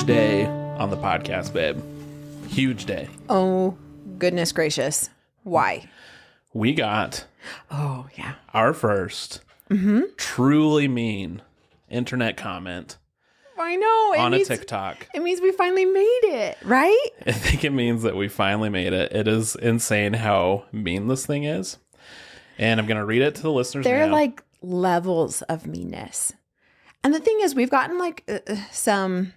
huge day on the podcast, babe. Huge day. Oh, goodness gracious. Why? We got our first truly mean internet comment I know. on a TikTok. It means we finally made it, right? I think it means that we finally made it. It is insane how mean this thing is. And I'm going to read it to the listeners There are now. like levels of meanness. And the thing is, we've gotten like some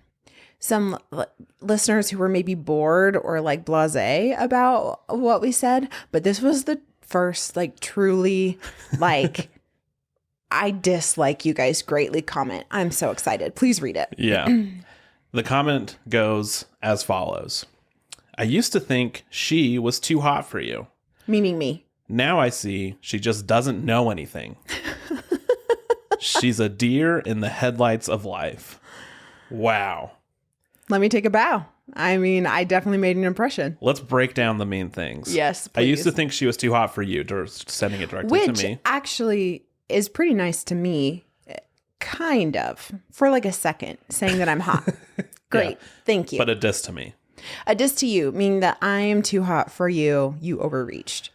listeners who were maybe bored or like blasé about what we said. But this was the first like truly like I dislike you guys greatly comment. I'm so excited. Please read it. Yeah. The comment goes as follows. I used to think she was too hot for you. Meaning me. Now I see she just doesn't know anything. She's a deer in the headlights of life. Wow. Let me take a bow. I mean, I definitely made an impression. Let's break down the mean things. Yes, I used please. to think she was too hot for you, sending it directly Which to me. actually is pretty nice to me, kind of, for like a second, saying that I'm hot. Great. Yeah. Thank you. But a diss to me. A diss to you, meaning that I am too hot for you. You overreached.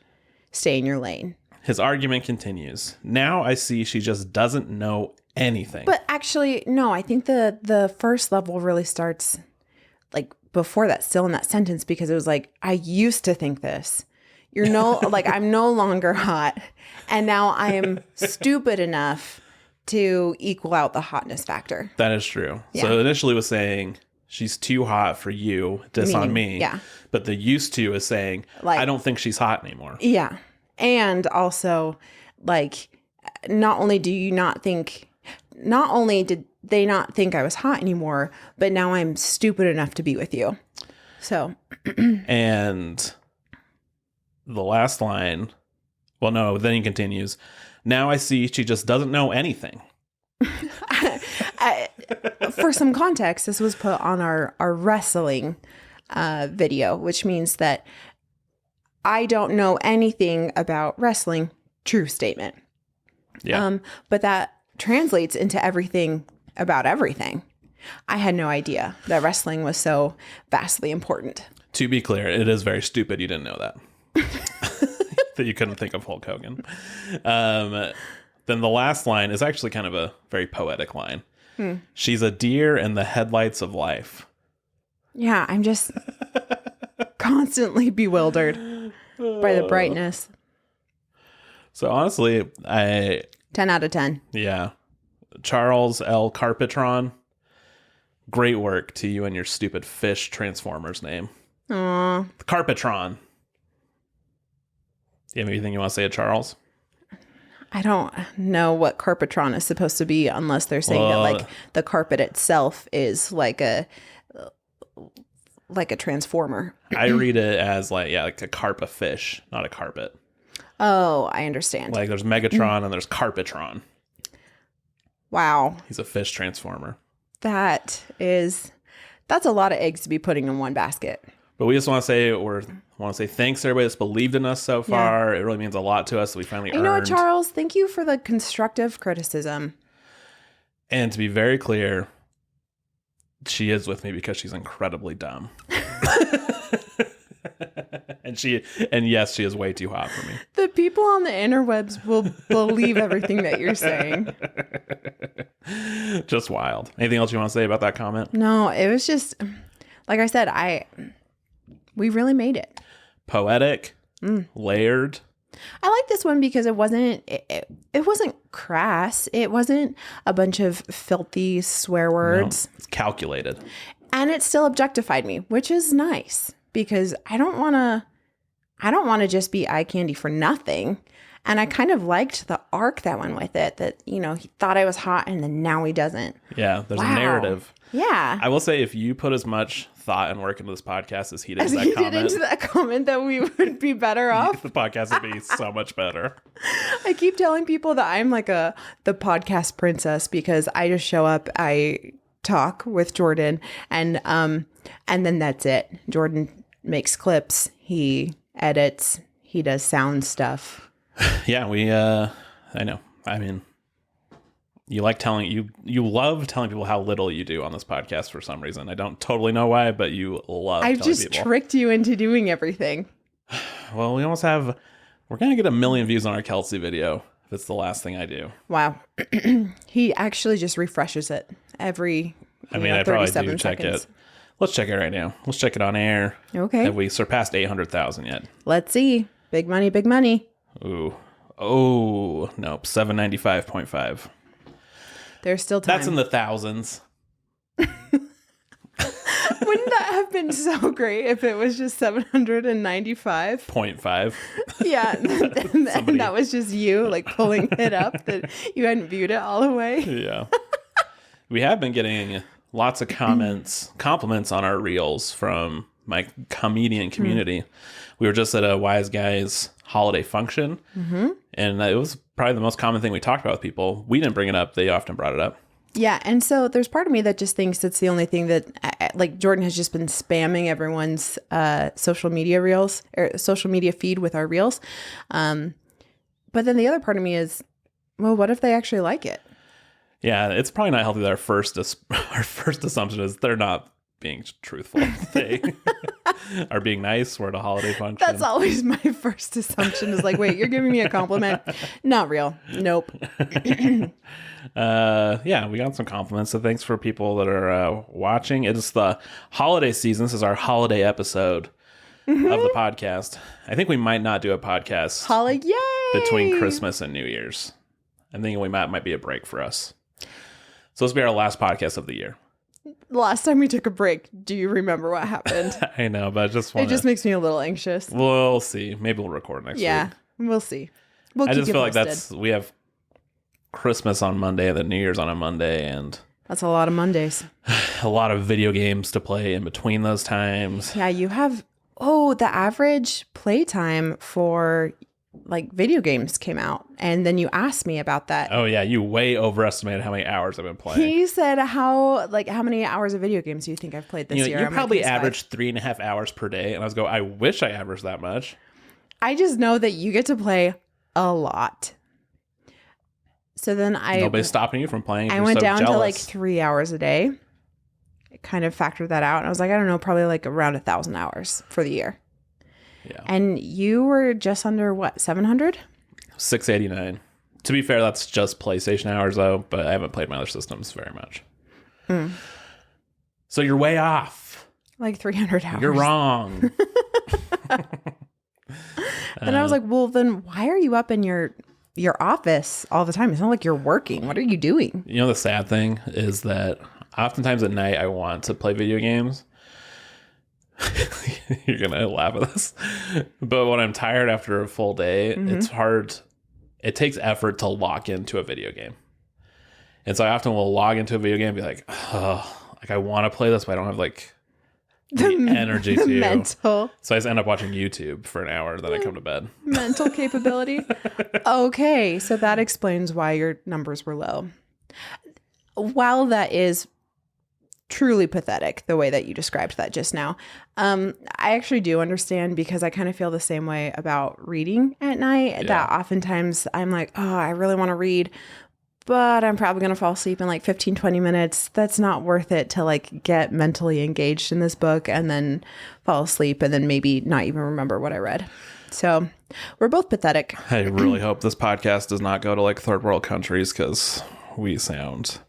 Stay in your lane. His argument continues. Now I see she just doesn't know anything. But actually, no, I think the first level really starts like before that, still in that sentence, because it was like, I used to think this. You're no, like, I'm no longer hot. And now I am stupid enough to equal out the hotness factor. That is true. Yeah. So initially was saying she's too hot for you, diss on me. Yeah. But the used to is saying, Like- I don't think she's hot anymore. Yeah. And also, like, not only did they not think I was hot anymore, but now I'm stupid enough to be with you. So, And the last line, well, no, then he continues. Now I see she just doesn't know anything. for some context, this was put on our wrestling video, which means that I don't know anything about wrestling. True statement. Yeah. But that translates into everything about everything. I had no idea that wrestling was so vastly important. To be clear, it is very stupid you didn't know that. That you couldn't think of Hulk Hogan. Then the last line is actually kind of a very poetic line. She's a deer in the headlights of life. Yeah, I'm just constantly bewildered by the brightness. So honestly, 10 out of 10. yeah. Charles L. Carpetron, great work to you and your stupid fish Transformers name. Aw. Carpetron. Do you have anything you want to say to Charles? I don't know what Carpetron is supposed to be unless they're saying that like the carpet itself is like a transformer. I read it as like a carp of fish, not a carpet. Oh, I understand. Like there's Megatron and there's Carpetron. Wow. He's a fish transformer. That's a lot of eggs to be putting in one basket. But we just want to say thanks to everybody that's believed in us so far. It really means a lot to us that we finally earned. You know what, Charles? Thank you for the constructive criticism. And to be very clear, she is with me because she's incredibly dumb. And yes, she is way too hot for me. The people on the interwebs will believe everything that you're saying. Just wild. Anything else you want to say about that comment? No, it was just, like I said, we really made it. Poetic, layered. I like this one because it wasn't crass. It wasn't a bunch of filthy swear words. No, it's calculated. And it still objectified me, which is nice because I don't want to just be eye candy for nothing. And I kind of liked the arc that went with it, that, he thought I was hot and then now he doesn't. Yeah, there's a Wow. narrative. Yeah. I will say, if you put as much thought and work into this podcast as he did As in that he comment, did into that comment, that we would be better off. the podcast would be so much better. I keep telling people that I'm like the podcast princess because I just show up, I talk with Jordan, and then that's it. Jordan makes clips, he edits, he does sound stuff. Yeah, I know. I mean, you love telling people how little you do on this podcast for some reason. I don't totally know why, but you love I've telling just people. tricked you into doing everything. Well, we're going to get 1 million views on our Kelsey video if it's the last thing I do. Wow. He actually just refreshes it every I probably 37 do check seconds. it. Let's check it right now. Let's check it on air. Okay. Have we surpassed 800,000 yet? Let's see. Big money, big money. Ooh. Oh, nope. 795.5. There's still time. That's in the thousands. Wouldn't that have been so great if it was just 795? 0.5. Yeah. And that was just you like pulling it up that you hadn't viewed it all the way. Yeah. We have been getting lots of compliments on our reels from my comedian community. We were just at a Wise Guys holiday function, and it was probably the most common thing we talked about with people. We didn't bring it up. They often brought it up. Yeah. And so there's part of me that just thinks it's the only thing that, like, Jordan has just been spamming everyone's social media reels or social media feed with our reels. But then the other part of me is, well, what if they actually like it? Yeah, it's probably not healthy that our first assumption is they're not being truthful. They are being nice. We're at a holiday function. That's always my first assumption is like, wait, you're giving me a compliment? Not real. Nope. Yeah, we got some compliments. So thanks for people that are watching. It's the holiday season. This is our holiday episode of the podcast. I think we might not do a podcast Yay! between Christmas and New Year's. I'm thinking we might be a break for us. So this will be our last podcast of the year. The last time we took a break, do you remember what happened? I know, but I just It just makes me a little anxious. We'll see. Maybe we'll record next week. Yeah, we'll see. We'll I keep just you feel posted. like we have Christmas on Monday, then New Year's on a Monday, and That's a lot of Mondays. a lot of video games to play in between those times. Yeah, you have, the average playtime for like video games came out. And then you asked me about that. Oh yeah, you way overestimated how many hours I've been playing. He said, how many hours of video games do you think I've played this year? You on my probably PS5? average 3.5 hours per day. And I was going, I wish I averaged that much. I just know that you get to play a lot. So then Nobody's stopping you from playing. I You're went so down jealous. to like 3 hours a day. I kind of factored that out. And I was like, I don't know, probably like around 1,000 hours for the year. Yeah. And you were just under what, 700? 689. To be fair, that's just PlayStation hours though, but I haven't played my other systems very much. So you're way off. Like 300 hours. You're wrong. And I was like, well, then why are you up in your office all the time? It's not like you're working. What are you doing? You know, the sad thing is that oftentimes at night I want to play video games. You're going to laugh at this. But when I'm tired after a full day, it's hard. It takes effort to lock into a video game. And so I often will log into a video game and be like, oh, like I want to play this, but I don't have like the energy to. Mental. So I just end up watching YouTube for an hour, then I come to bed. Mental capability. Okay, so that explains why your numbers were low. While that is truly pathetic, the way that you described that just now, I actually do understand because I kind of feel the same way about reading at night. Yeah. That oftentimes I'm like, oh, I really want to read, but I'm probably going to fall asleep in like 15, 20 minutes. That's not worth it to like get mentally engaged in this book and then fall asleep and then maybe not even remember what I read. So we're both pathetic. I really hope this podcast does not go to like third world countries because we sound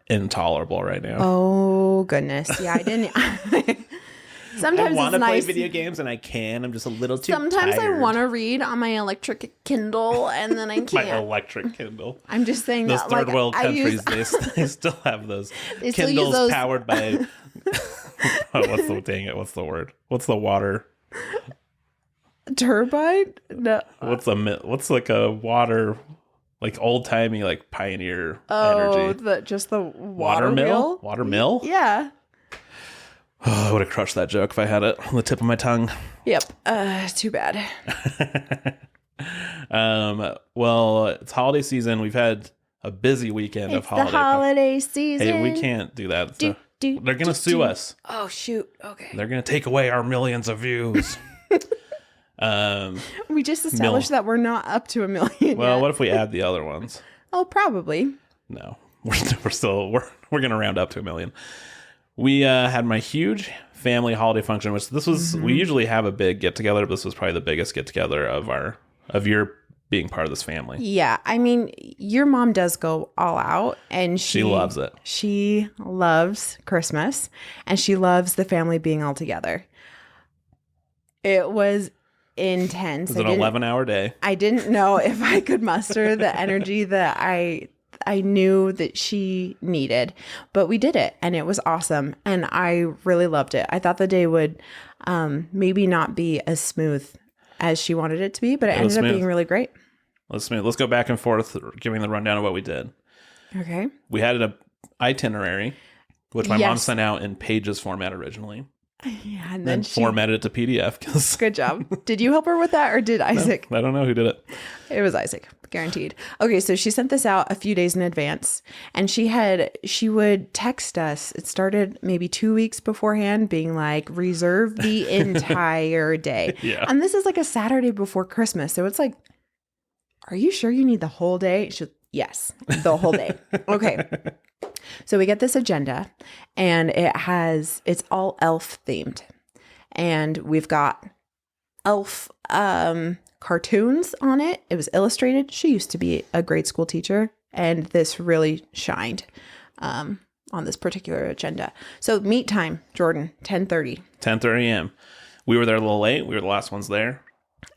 intolerable right now. Oh, goodness. Yeah, I didn't. Sometimes I want to it's play nice. video games and I can. I'm just a little too Sometimes tired. I want to read on my electric Kindle and then I My can't. electric Kindle. I'm just saying Those that third like, world I countries, use, they still have those They still use Kindles those- powered by. What's the word? What's the water? turbine. No. What's like a water, like old timey like pioneer Oh, energy? just the water mill? wheel? Water mill? Yeah. Oh, I would have crushed that joke if I had it on the tip of my tongue. Yep. Too bad. Well, it's holiday season. We've had a busy weekend of It's the holiday. holiday season. Hey, we can't do that. Do, do, They're gonna do, sue do. us. Oh, shoot. Okay. They're gonna take away our millions of views. We just established that we're not up to 1 million Well, yet. what if we add the other ones? Oh, probably. No, we're gonna round up to 1 million. We had my huge family holiday function, which this was. We usually have a big get together, but this was probably the biggest get together of your being part of this family. Yeah, I mean, your mom does go all out, and She loves it. She loves Christmas, and she loves the family being all together. It was intense. It was an 11-hour day. I didn't know if I could muster the energy that I knew that she needed, but we did it, and it was awesome, and I really loved it. I thought the day would maybe not be as smooth as she wanted it to be, but it ended up being really great. Let's go back and forth, giving the rundown of what we did. Okay. We had an itinerary, which my mom sent out in pages format originally. Yeah, and then formatted it to PDF. Good job. Did you help her with that, or did Isaac? No, I don't know who did it. It was Isaac, guaranteed. Okay, so she sent this out a few days in advance, and she would text us. It started maybe 2 weeks beforehand, being like, reserve the entire day. Yeah. And this is like a Saturday before Christmas, so it's like, are you sure you need the whole day? Yes, the whole day. Okay. So we get this agenda, and it's all elf themed, and we've got elf cartoons on it. It was illustrated. She used to be a grade school teacher, and this really shined on this particular agenda. So meet time, Jordan, 10:30. 10:30 a.m. We were there a little late. We were the last ones there.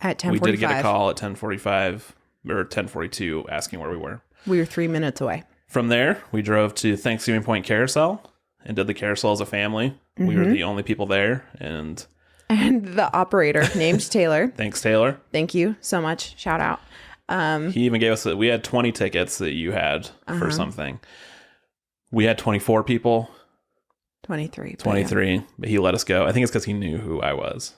At 10:45. We did get a call at 10:45 or 10:42 asking where we were. We were 3 minutes away. From there, we drove to Thanksgiving Point Carousel and did the carousel as a family. We were the only people there. And the operator, named Taylor. Thanks, Taylor. Thank you so much. Shout out. He even gave us, we had 20 tickets that you had for something. We had 24 people. 23. 23, but he let us go. I think it's because he knew who I was.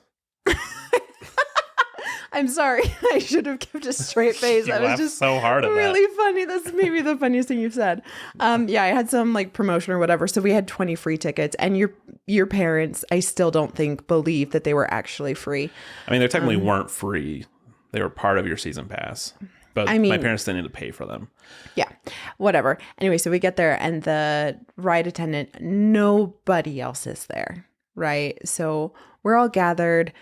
I'm sorry. I should have kept a straight face. You I was just so hard at really funny. That's maybe the funniest thing you've said. Yeah, I had some like promotion or whatever. So we had 20 free tickets, and your parents, I still don't think believe that they were actually free. I mean, they technically weren't free. They were part of your season pass, but I mean, my parents didn't need to pay for them. Yeah, whatever. Anyway, so we get there, and the ride attendant, nobody else is there, right? So we're all gathered.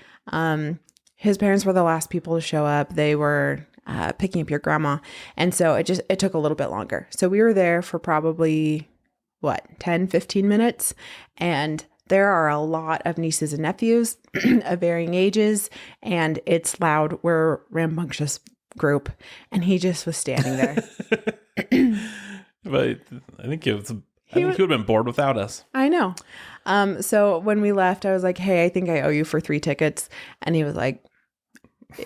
His parents were the last people to show up. They were picking up your grandma. And so it took a little bit longer. So we were there for probably, 10, 15 minutes. And there are a lot of nieces and nephews of varying ages. And it's loud. We're a rambunctious group. And he just was standing there. But I think he would have been bored without us. I know. So when we left, I was like, hey, I think I owe you for 3 tickets. And he was like,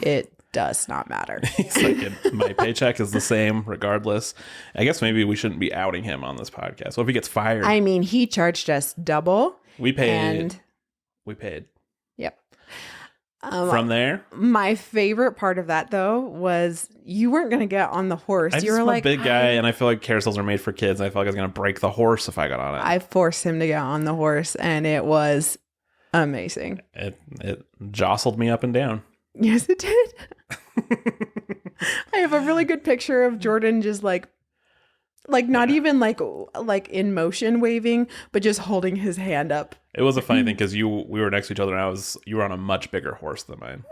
it does not matter. He's like, my paycheck is the same regardless. I guess maybe we shouldn't be outing him on this podcast. What if he gets fired? I mean, he charged us double. We paid. Yep. From there, my favorite part of that though was you weren't going to get on the horse. You were like, a big guy, and I feel like carousels are made for kids. And I felt like I was going to break the horse if I got on it. I forced him to get on the horse, and it was amazing. It jostled me up and down. Yes, it did. I have a really good picture of Jordan just like not even like in motion waving, but just holding his hand up. It was a funny thing because we were next to each other, and you were on a much bigger horse than mine.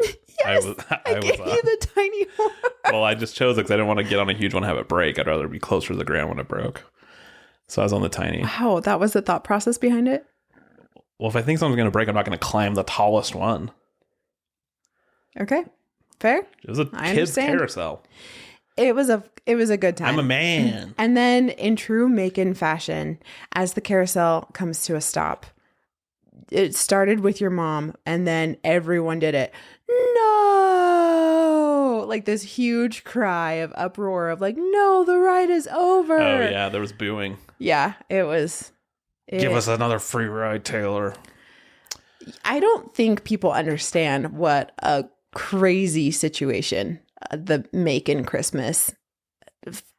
Yes, I gave you the tiny horse. Well, I just chose it because I didn't want to get on a huge one and have it break. I'd rather be closer to the ground when it broke. So I was on the tiny. Wow, that was the thought process behind it? Well, if I think something's going to break, I'm not going to climb the tallest one. Okay, fair. It was a kid's carousel. It was a good time. I'm a man. And then in true Macon fashion, as the carousel comes to a stop, it started with your mom, and then everyone did it. No! Like this huge cry of uproar of like, no, the ride is over. Oh yeah, there was booing. Yeah, it was. Give us another free ride, Taylor. I don't think people understand what a crazy situation the Macon Christmas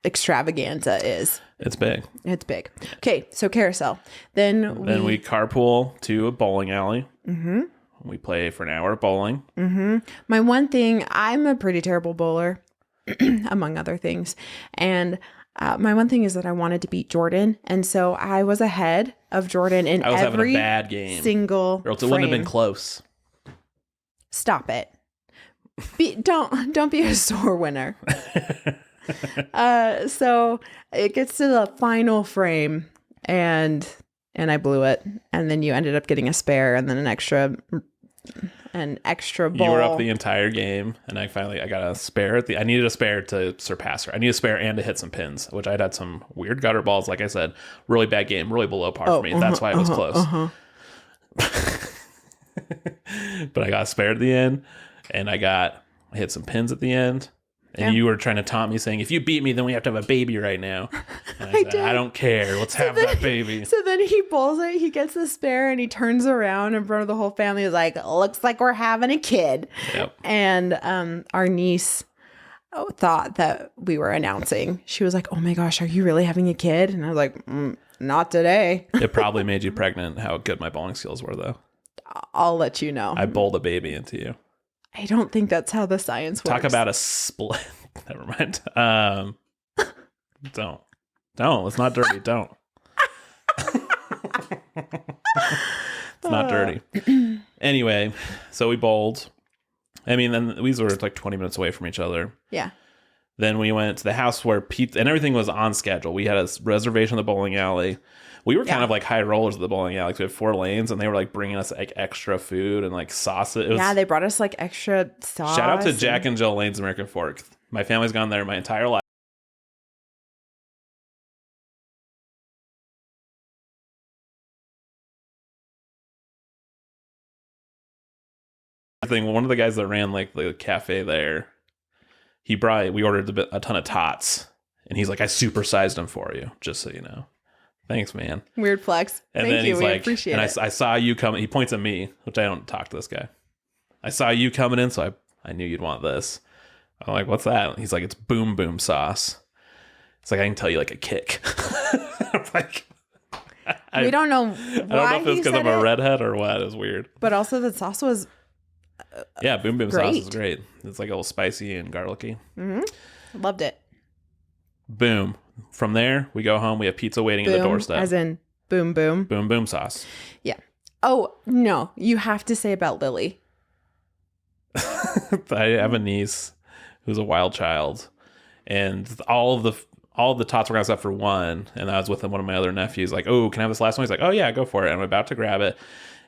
extravaganza is. It's big. It's big. Okay, so carousel. Then we carpool to a bowling alley. Mm-hmm. We play for an hour bowling. Mm-hmm. My one thing, I'm a pretty terrible bowler. among other things. And my one thing is that I wanted to beat Jordan. And so I was ahead of Jordan in I was having every a bad game. single Or else it wouldn't have been close. Stop it. Don't be a sore winner. So it gets to the final frame and I blew it. And then you ended up getting a spare and then an extra bowl. You were up the entire game, and I got a spare. I needed a spare to surpass her. I needed a spare and to hit some pins, which I'd had some weird gutter balls. Like I said, really bad game, really below par for me. That's why it was close. But I got a spare at the end, and I hit some pins at the end. And you were trying to taunt me, saying, if you beat me, then we have to have a baby right now. And I said, I don't care. Let's have that baby. So then he bowls it. He gets the spare and he turns around in front of the whole family. Is like, looks like we're having a kid. Yep. And our niece thought that we were announcing. She was like, oh my gosh, are you really having a kid? And I was like, not today. It probably made you pregnant how good my bowling skills were, though. I'll let you know. I bowled a baby into you. I don't think that's how the science works. Talk about a split. Never mind. Don't. It's not dirty. Don't. It's not dirty. Anyway, so we bowled. I mean, then we were like 20 minutes away from each other. Yeah. Then we went to the house where pizza and everything was on schedule. We had a reservation at the bowling alley. We were kind of like high rollers at the bowling alley. We had 4 lanes, and they were like bringing us like extra food and like sauce. They brought us like extra sauce. Shout out to Jack and Jill Lane's American Fork. My family's gone there my entire life. I think one of the guys that ran like the cafe there, we ordered a ton of tots, and he's like, I supersized them for you, just so you know. Thanks, man. Weird flex. And Thank then you. he's We like, appreciate it. I saw you coming. He points at me, which I don't talk to this guy. I saw you coming in, so I knew you'd want this. I'm like, what's that? He's like, it's boom boom sauce. It's like, I can tell you like a kick. I'm like, we don't know why I don't know if it's because I'm a redhead or what. It was weird. But also the sauce was yeah, boom boom great. sauce is great. It's like a little spicy and garlicky. Mm-hmm. Loved it. Boom. From there, we go home. We have pizza waiting Boom, at the doorstep. as in boom boom. Boom boom sauce. Yeah. Oh no, you have to say about Lily. I have a niece who's a wild child, and all of the tots were gonna stuff for one, and I was with one of my other nephews. Like, oh, can I have this last one? He's like, oh yeah, go for it. And I'm about to grab it,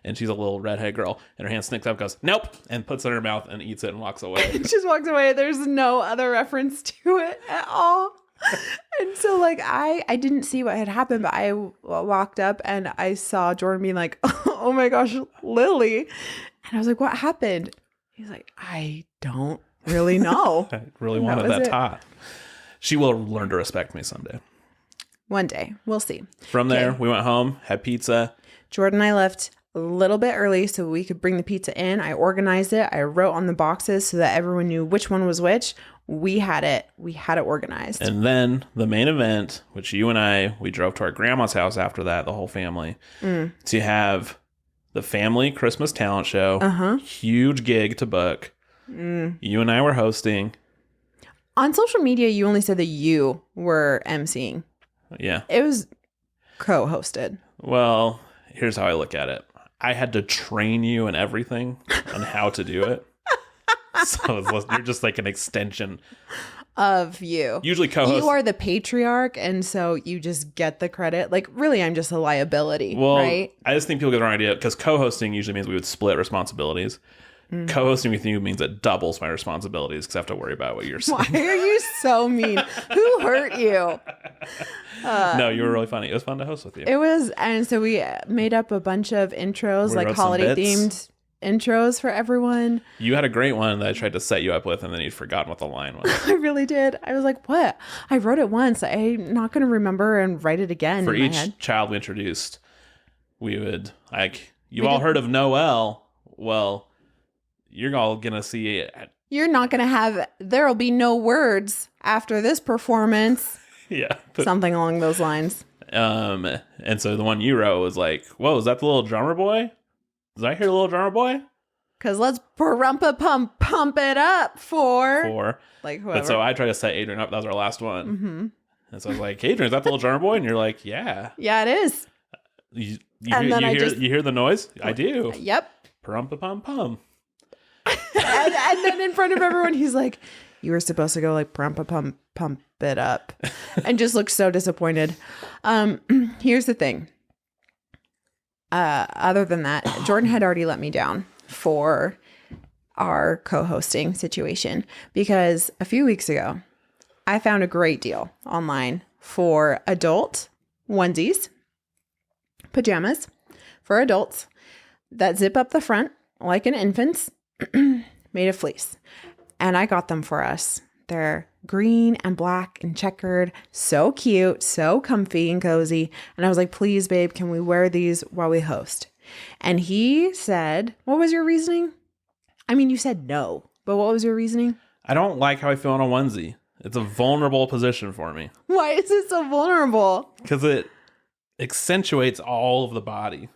and she's a little redhead girl, and her hand sneaks up, goes nope, and puts it in her mouth and eats it and walks away. Just walks away. There's no other reference to it at all. And so like I didn't see what had happened, but I walked up and I saw Jordan being like, oh my gosh, Lily. And I was like, what happened? He's like, I don't really know. I really wanted that tot. She will learn to respect me someday. One day. We'll see. From there, we went home, had pizza. Jordan and I left a little bit early so we could bring the pizza in. I organized it. I wrote on the boxes so that everyone knew which one was which. We had it organized. And then the main event, which you and we drove to our grandma's house after that, the whole family, to have the family Christmas talent show. Huge gig to book. You and I were hosting. On social media, you only said that you were emceeing. Yeah. It was co-hosted. Well, here's how I look at it. I had to train you and everything on how to do it. So you're just like an extension of you. Usually co-host. You are the patriarch, and so you just get the credit. Like, really, I'm just a liability, well, right? I just think people get the wrong idea, because co-hosting usually means we would split responsibilities. Co-hosting with you means it doubles my responsibilities because I have to worry about what you're saying. Why are you so mean? Who hurt you? No, you were really funny. It was fun to host with you. It was, and so we made up a bunch of intros, We like wrote some holiday bits. themed intros for everyone. You had a great one that I tried to set you up with, and then you'd forgotten what the line was. I really did. I was like, what? I wrote it once. I'm not going to remember and write it again For in my each head. child we introduced, we would, like, you've all heard of Noel. Well, you're all going to see it. You're not going to have, there'll be no words after this performance. Yeah. Something along those lines. And so the one you wrote was like, whoa, is that the little drummer boy? Did I hear the little drummer boy? Because let's pump it up for like whoever. But so I tried to set Adrienne up. That was our last one. Mm-hmm. And so I was like, Adrienne, is that the little drummer boy? And you're like, yeah. Yeah, it is. You hear the noise? I do. Yep. Pum-pa-pum-pum. and then in front of everyone, he's like, you were supposed to go like pump it up. And just looked so disappointed. Here's the thing. Other than that, Jordan had already let me down for our co-hosting situation because a few weeks ago, I found a great deal online for adult onesies, pajamas for adults that zip up the front like an infant's, made of fleece. And I got them for us. They're green and black and checkered, so cute, so comfy and cozy. And I was like, please, babe, can we wear these while we host? And he said, what was your reasoning? I mean, you said no, but what was your reasoning? I don't like how I feel in a onesie. It's a vulnerable position for me. Why is it so vulnerable? Because it accentuates all of the body.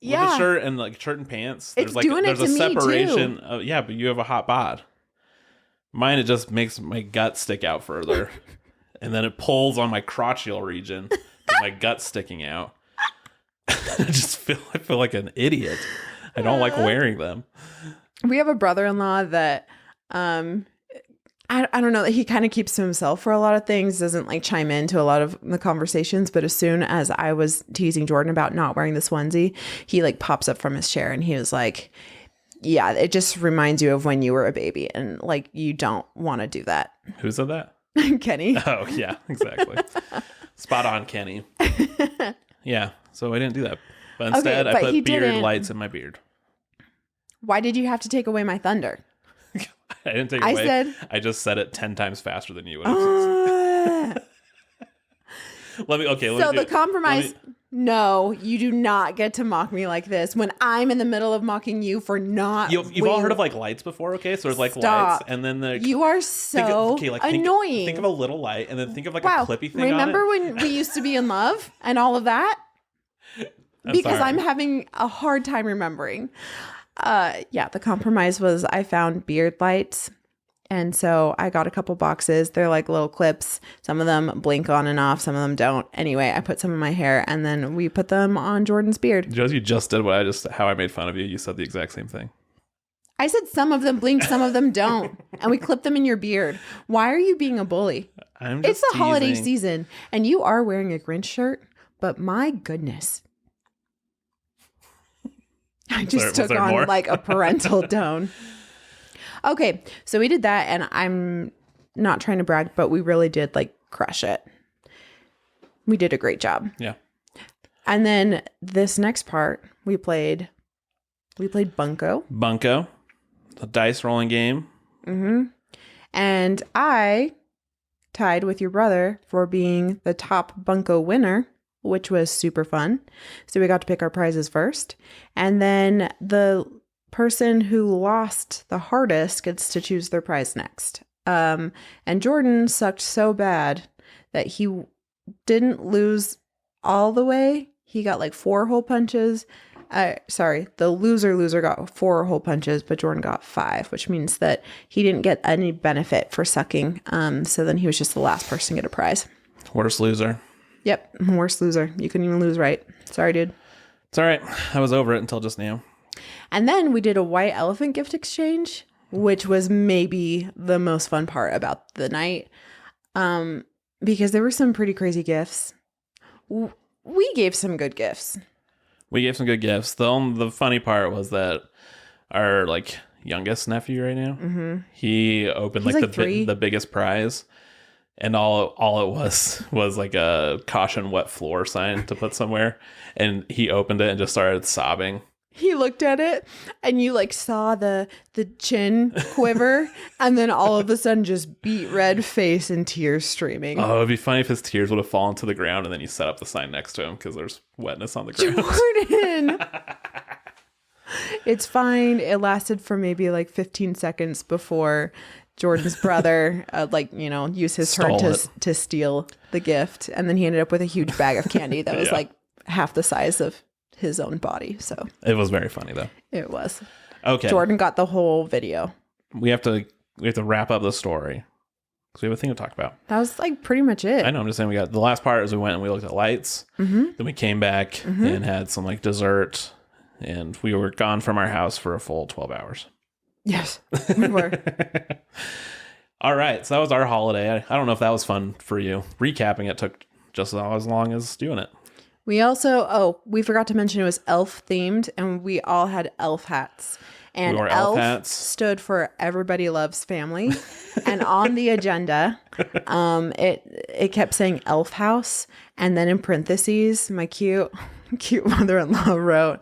Yeah. With a shirt and like shirt and pants, It's doing it to me, separation. too. Yeah, but you have a hot bod. Mine, it just makes my gut stick out further. And then it pulls on my crotchal region with my gut sticking out. I feel like an idiot. I don't like wearing them. We have a brother-in-law that I don't know, that he kind of keeps to himself for a lot of things, doesn't like chime into a lot of the conversations. But as soon as I was teasing Jordan about not wearing this onesie, he like pops up from his chair and he was like, yeah, it just reminds you of when you were a baby and like you don't want to do that. Who said that? Kenny. Oh, yeah, exactly. Spot on, Kenny. Yeah, so I didn't do that. But instead, I put beard lights in my beard. Why did you have to take away my thunder? I didn't take it away. I just said it 10 times faster than you would. The compromise. No, you do not get to mock me like this when I'm in the middle of mocking you for not. You've all heard of like lights before, okay? So there's like lights, and then you are so annoying. Think of a little light, and then think of like a clippy thing. Remember when we used to be in love and all of that? I'm having a hard time remembering. The compromise was I found beard lights. And so I got a couple boxes. They're like little clips. Some of them blink on and off. Some of them don't. Anyway, I put some in my hair and then we put them on Jordan's beard. You just did how I made fun of you. You said the exact same thing. I said some of them blink, some of them don't. And we clip them in your beard. Why are you being a bully? It's the holiday season and you are wearing a Grinch shirt, but my goodness. I just took on more? Like a parental tone. Okay, so we did that, and I'm not trying to brag, but we really did like crush it. We did a great job. Yeah. And then this next part, we played Bunko. Bunko, the dice rolling game. Mm-hmm. And I tied with your brother for being the top Bunko winner, which was super fun. So we got to pick our prizes first, and then the person who lost the hardest gets to choose their prize next. And Jordan sucked so bad that he didn't lose all the way. He got like 4 hole punches. The loser got 4 hole punches, but Jordan got 5, which means that he didn't get any benefit for sucking. So then he was just the last person to get a prize. Worst loser. Yep, worst loser. You couldn't even lose right. Sorry, dude. It's all right. I was over it until just now. And then we did a white elephant gift exchange, which was maybe the most fun part about the night, because there were some pretty crazy gifts. We gave some good gifts. The funny part was that our like youngest nephew right now, mm-hmm. he opened like the biggest prize, and all it was like a caution wet floor sign to put somewhere, and he opened it and just started sobbing. He looked at it and you like saw the chin quiver and then all of a sudden just beet red face and tears streaming. Oh, it'd be funny if his tears would have fallen to the ground and then you set up the sign next to him because there's wetness on the ground. Jordan! It's fine. It lasted for maybe like 15 seconds before Jordan's brother used his turn to steal the gift. And then he ended up with a huge bag of candy that was like half the size of his own body. So it was very funny though. It was. Okay. Jordan got the whole video. We have to wrap up the story. Because we have a thing to talk about. That was like pretty much it. I know. I'm just saying we got the last part is we went and we looked at lights. Then we came back and had some like dessert. And we were gone from our house for a full 12 hours. Yes, we were. All right. So that was our holiday. I don't know if that was fun for you. Recapping it took just as long as doing it. We also, we forgot to mention it was elf themed, and we all had elf hats. And We wore elf elf hats. stood for Everybody Loves Family. And on the agenda, it kept saying Elf House. And then in parentheses, my cute mother-in-law wrote,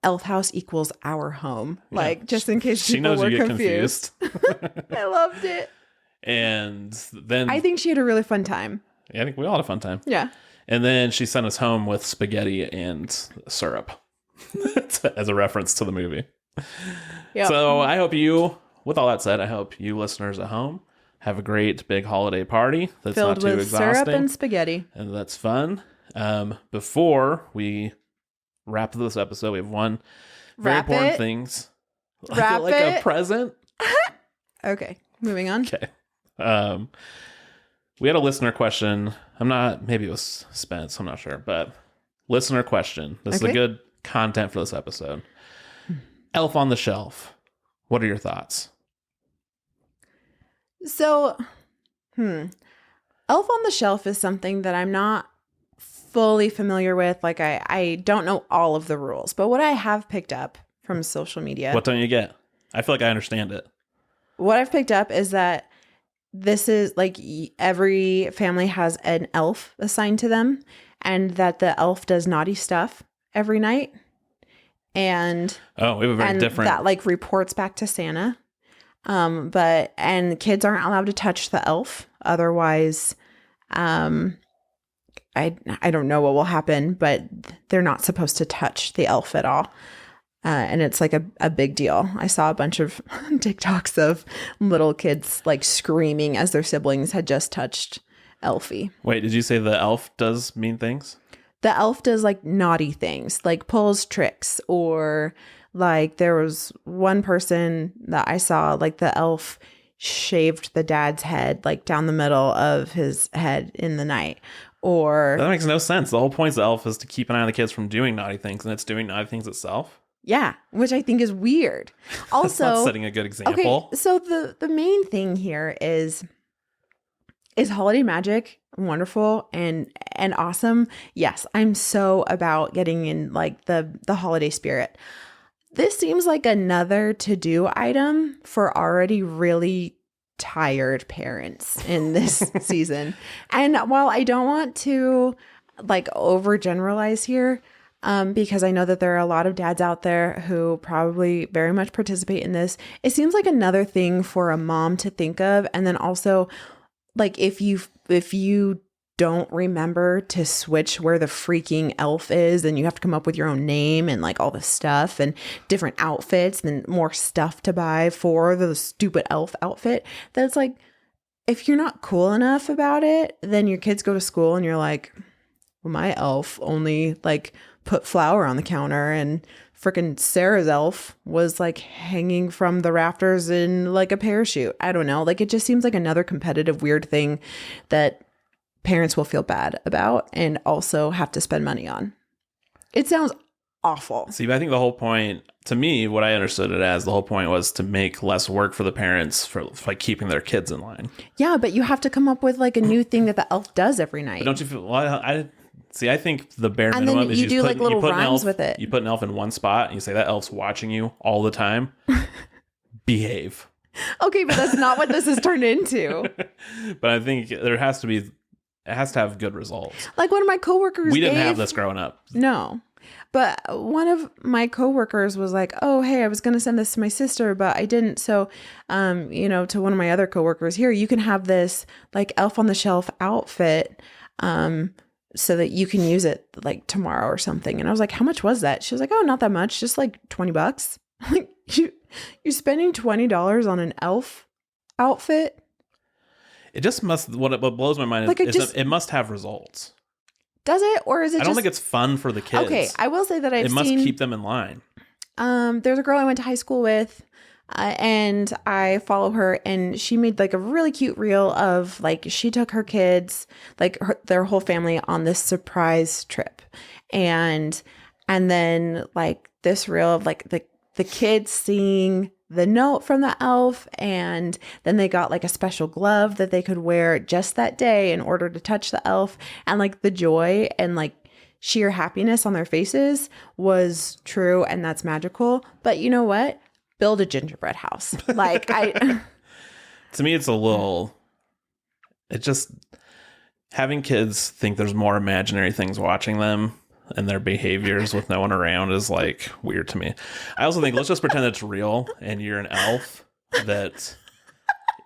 Elf House equals our home. Yeah. Like, just in case She people knows were you get confused. I loved it. And then I think she had a really fun time. I think we all had a fun time. Yeah. And then she sent us home with spaghetti and syrup as a reference to the movie. Yep. So I hope you, with all that said, I hope you listeners at home have a great big holiday party that's Filled not too with exhausting. syrup and spaghetti. And that's fun. Before we wrap this episode, we have one very Wrap important it. things. Wrap like a it. present. Okay, moving on. Okay. We had a listener question. Maybe it was Spence, I'm not sure, but listener question. This is Okay. a good content for this episode. Elf on the Shelf. What are your thoughts? So, Elf on the Shelf is something that I'm not fully familiar with. Like, I don't know all of the rules, but what I have picked up from social media, What don't you get? I feel like I understand it. what I've picked up is that this is like every family has an elf assigned to them, and that the elf does naughty stuff every night. And Oh, we have a very different. that like reports back to Santa. And kids aren't allowed to touch the elf. Otherwise, I don't know what will happen, but they're not supposed to touch the elf at all. And it's like a big deal. I saw a bunch of TikToks of little kids like screaming as their siblings had just touched Elfie. Wait, did you say the elf does mean things? The elf does like naughty things, like pulls tricks, or like there was one person that I saw, like the elf shaved the dad's head like down the middle of his head in the night. Or That makes no sense. The whole point of the elf is to keep an eye on the kids from doing naughty things, and it's doing naughty things itself. yeah, which I think is weird. Also, That's not setting a good example. okay, so the main thing here is holiday magic wonderful and awesome? Yes, I'm so about getting in like the holiday spirit. This seems like another to-do item for already really tired parents in this season. And while I don't want to like overgeneralize here, because I know that there are a lot of dads out there who probably very much participate in this, it seems like another thing for a mom to think of. And then also, like, if you don't remember to switch where the freaking elf is, then you have to come up with your own name and like all this stuff and different outfits and more stuff to buy for the stupid elf outfit. That's like, if you're not cool enough about it, then your kids go to school and you're like, well, my elf only like put flour on the counter, and freaking Sarah's elf was like hanging from the rafters in like a parachute. I don't know. Like, it just seems like another competitive weird thing that parents will feel bad about and also have to spend money on. It sounds awful. See, I think the whole point, to me, what I understood it as, the whole point was to make less work for the parents for like keeping their kids in line. Yeah, but you have to come up with like a new thing that the elf does every night. But don't you feel? Well, I think the bare And minimum then is you do, like, little put an rhymes elf, with it. You put an elf in one spot and you say that elf's watching you all the time. Behave. Okay, but that's not what this has turned into. But I think it has to have good results. Like, one of my coworkers We didn't have this growing up. No. But one of my coworkers was like, oh, hey, I was going to send this to my sister, but I didn't. So, to one of my other coworkers, here, you can have this like elf on the shelf outfit, so that you can use it like tomorrow or something. And I was like, how much was that? She was like, oh, not that much. Just like $20. Like, you're spending $20 on an elf outfit? It just must, what blows my mind Like, is it must have results. Does it? Or is it I don't think it's fun for the kids. Okay, I will say that it must keep them in line. There's a girl I went to high school with, and I follow her, and she made like a really cute reel of like she took her kids, like their whole family on this surprise trip, and then like this reel of like the kids seeing the note from the elf, and then they got like a special glove that they could wear just that day in order to touch the elf, and like the joy and like sheer happiness on their faces was true, and that's magical. But you know what? Build a gingerbread house. Like To me, it's a little, it just, having kids think there's more imaginary things watching them and their behaviors with no one around is like weird to me. I also think let's just pretend it's real and you're an elf, that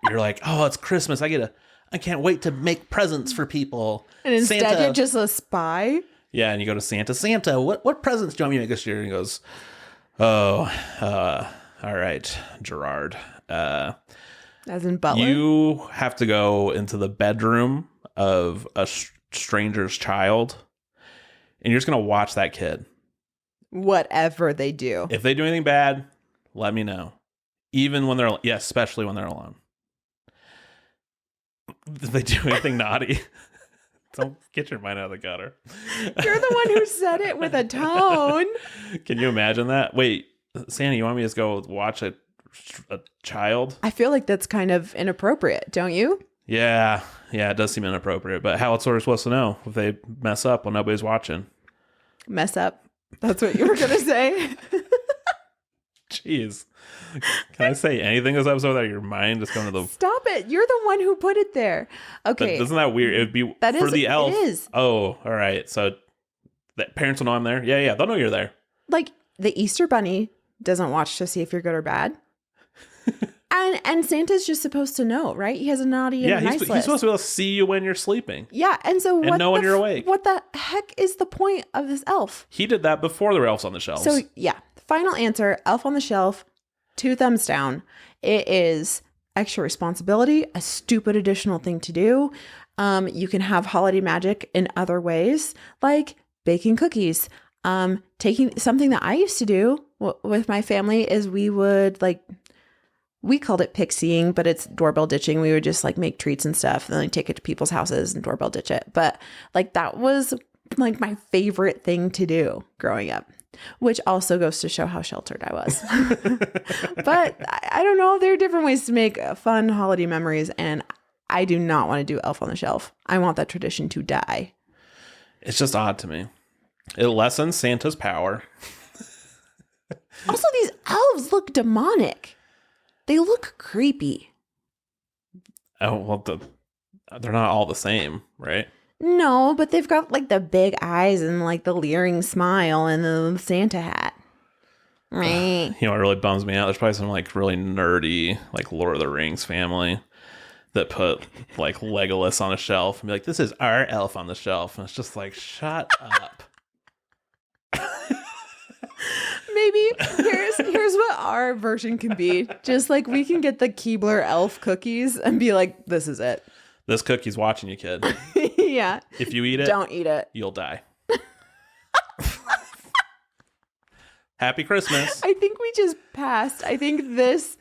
you're like, oh, it's Christmas. I can't wait to make presents for people. And instead you're just a spy. Yeah, and you go to Santa. Santa, what presents do you want me to make this year? And he goes, oh, all right, Gerard. As in Butler? You have to go into the bedroom of a stranger's child, and you're just going to watch that kid. Whatever they do. If they do anything bad, let me know. Even when they're, yeah, especially when they're alone. If they do anything naughty, don't get your mind out of the gutter. You're the one who said it with a tone. Can you imagine that? Wait, Santa, you want me to just go watch a child? I feel like that's kind of inappropriate, don't you? Yeah, it does seem inappropriate. But how else are we supposed to know if they mess up when nobody's watching? Mess up. That's what you were going to say. Jeez. Can I say anything this episode without your mind just going to the... Stop it. You're the one who put it there. Okay. Isn't that weird? It would be that for is, the elf. It is. Oh, all right. So that parents will know I'm there? Yeah. They'll know you're there. Like the Easter Bunny doesn't watch to see if you're good or bad. and Santa's just supposed to know, right? He has a naughty and a nice list. He's supposed to be able to see you when you're sleeping. Yeah, and so and know when you're awake. What the heck is the point of this elf? He did that before there were elves on the shelves. So yeah, final answer, elf on the shelf, 2 thumbs down. It is extra responsibility, a stupid additional thing to do. You can have holiday magic in other ways, like baking cookies. Taking something that I used to do with my family is we called it pixieing, but it's doorbell ditching. We would just like make treats and stuff and then like take it to people's houses and doorbell ditch it. But like that was like my favorite thing to do growing up, which also goes to show how sheltered I was. But I don't know. There are different ways to make fun holiday memories, and I do not want to do Elf on the Shelf. I want that tradition to die. It's just odd to me. It lessens Santa's power. Also, these elves look demonic. They look creepy. Oh, well, they're not all the same, right? No, but they've got like the big eyes and like the leering smile and the Santa hat. Right. You know what really bums me out? There's probably some like really nerdy, like Lord of the Rings family that put like Legolas on a shelf and be like, this is our elf on the shelf. And it's just like, shut up. Maybe here's what our version can be. Just like we can get the Keebler elf cookies and be like, this is it. This cookie's watching you, kid. Yeah. If you eat it, don't eat it. You'll die. Happy Christmas. I think we just passed. I think this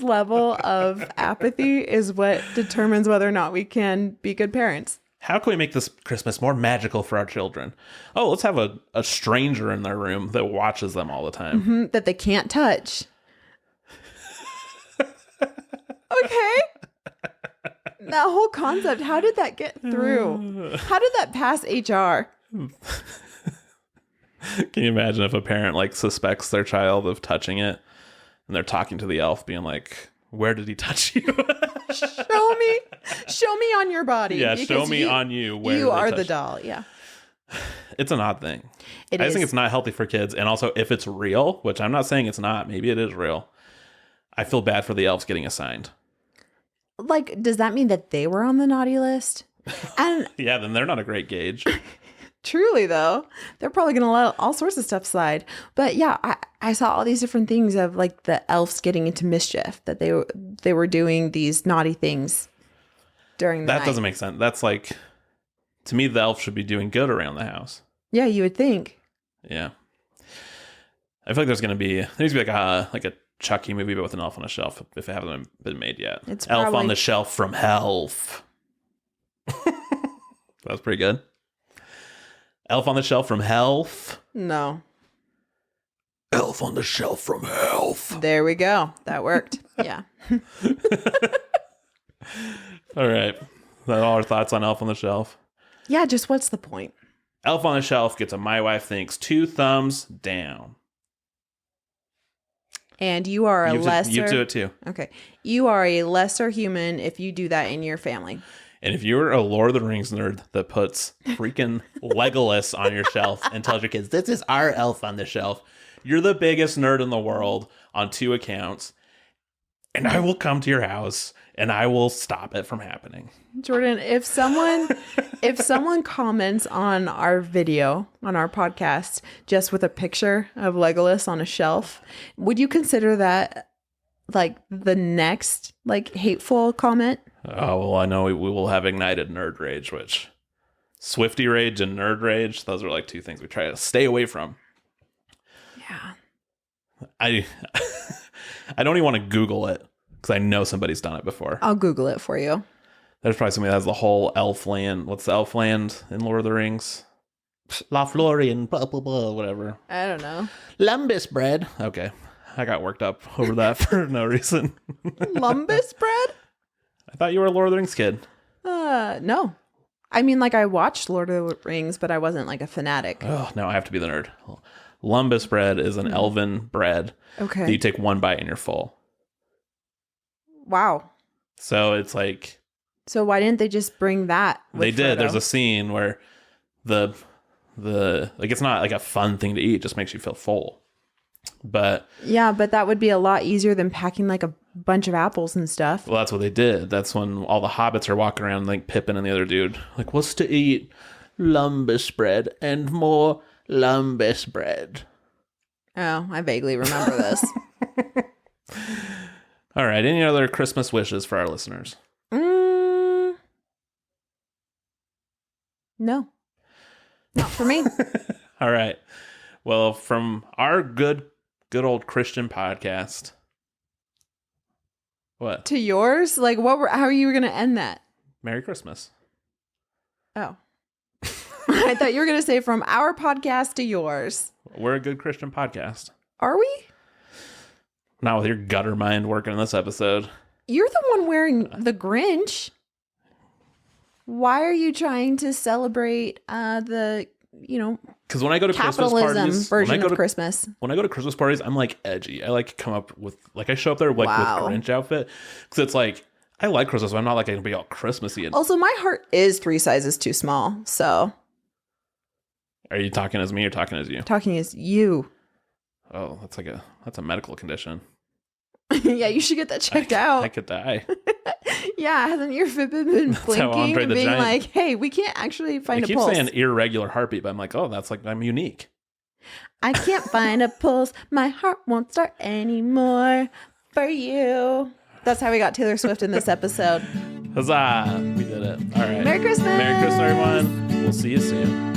level of apathy is what determines whether or not we can be good parents. How can we make this Christmas more magical for our children? Oh, let's have a stranger in their room that watches them all the time. Mm-hmm, that they can't touch. Okay. That whole concept, how did that get through? How did that pass HR? Can you imagine if a parent like suspects their child of touching it and they're talking to the elf being like, where did he touch you? Show me on your body. Yeah, show me on you where you are the doll. Yeah. It's an odd thing. I is. think it's not healthy for kids. And also if it's real, which I'm not saying it's not, maybe it is real. I feel bad for the elves getting assigned. Like, does that mean that they were on the naughty list? And yeah, then they're not a great gauge. Truly, though, they're probably going to let all sorts of stuff slide. But yeah, I saw all these different things of like the elves getting into mischief, that they were doing these naughty things during the night. That doesn't make sense. That's like, to me, the elf should be doing good around the house. Yeah, you would think. Yeah. I feel like there needs to be like a Chucky movie, but with an elf on a shelf if it hasn't been made yet. It's Elf probably... on the Shelf from Health. That's pretty good. Elf on the Shelf from Health. No. Elf on the Shelf from Health. There we go. That worked. Yeah. All right. That all our thoughts on Elf on the Shelf? Yeah, just what's the point? Elf on the Shelf gets a My Wife Thinks 2 thumbs down. And you are a lesser... You do it too. Okay. You are a lesser human if you do that in your family. And if you're a Lord of the Rings nerd that puts freaking Legolas on your shelf and tells your kids, this is our elf on the shelf, you're the biggest nerd in the world on 2 accounts. And I will come to your house and I will stop it from happening. Jordan, if someone comments on our video, on our podcast, just with a picture of Legolas on a shelf, would you consider that like the next like hateful comment? Oh, well, I know we will have ignited nerd rage, which Swifty rage and nerd rage, those are like 2 things we try to stay away from. Yeah. I don't even want to Google it because I know somebody's done it before. I'll Google it for you. There's probably somebody that has the whole elf land. What's the elf land in Lord of the Rings? Lothlorien, blah, blah, blah, whatever. I don't know. Lumbus bread. Okay. I got worked up over that for no reason. Lumbus bread? I thought you were a Lord of the Rings kid. No. I mean, like, I watched Lord of the Rings, but I wasn't, like, a fanatic. Oh, no, I have to be the nerd. Lumbus bread is an elven bread. Okay. That you take one bite and you're full. Wow. So it's like... So why didn't they just bring that with They did. Frodo? There's a scene where the like it's not like a fun thing to eat. It just makes you feel full. But... Yeah, but that would be a lot easier than packing, like, a bunch of apples and stuff. Well, that's what they did. That's when all the hobbits are walking around like Pippin and the other dude. Like, what's to eat? Lumbus bread and more lumbus bread. Oh, I vaguely remember this. All right. Any other Christmas wishes for our listeners? No. Not for me. All right. Well, from our good old Christian podcast. What? To yours? Like, how are you going to end that? Merry Christmas. Oh. I thought you were going to say from our podcast to yours. We're a good Christian podcast. Are we? Not with your gutter mind working in this episode. You're the one wearing the Grinch. Why are you trying to celebrate because when I go to Christmas parties, version of Christmas. When I go to Christmas parties, I'm like edgy. I like come up with like I show up there like with Grinch outfit because it's like I like Christmas, but I'm not like gonna be all Christmassy. Also, my heart is 3 sizes too small. So, are you talking as me or talking as you? Talking as you. Oh, that's a medical condition. Yeah, you should get that checked out. I could die. Yeah, hasn't your Fitbit been blinking and being like, hey, we can't actually find a pulse? I keep saying irregular heartbeat, but I'm like, oh, that's like, I'm unique. I can't find a pulse. My heart won't start anymore for you. That's how we got Taylor Swift in this episode. Huzzah! We did it. All right. Merry Christmas! Merry Christmas, everyone. We'll see you soon.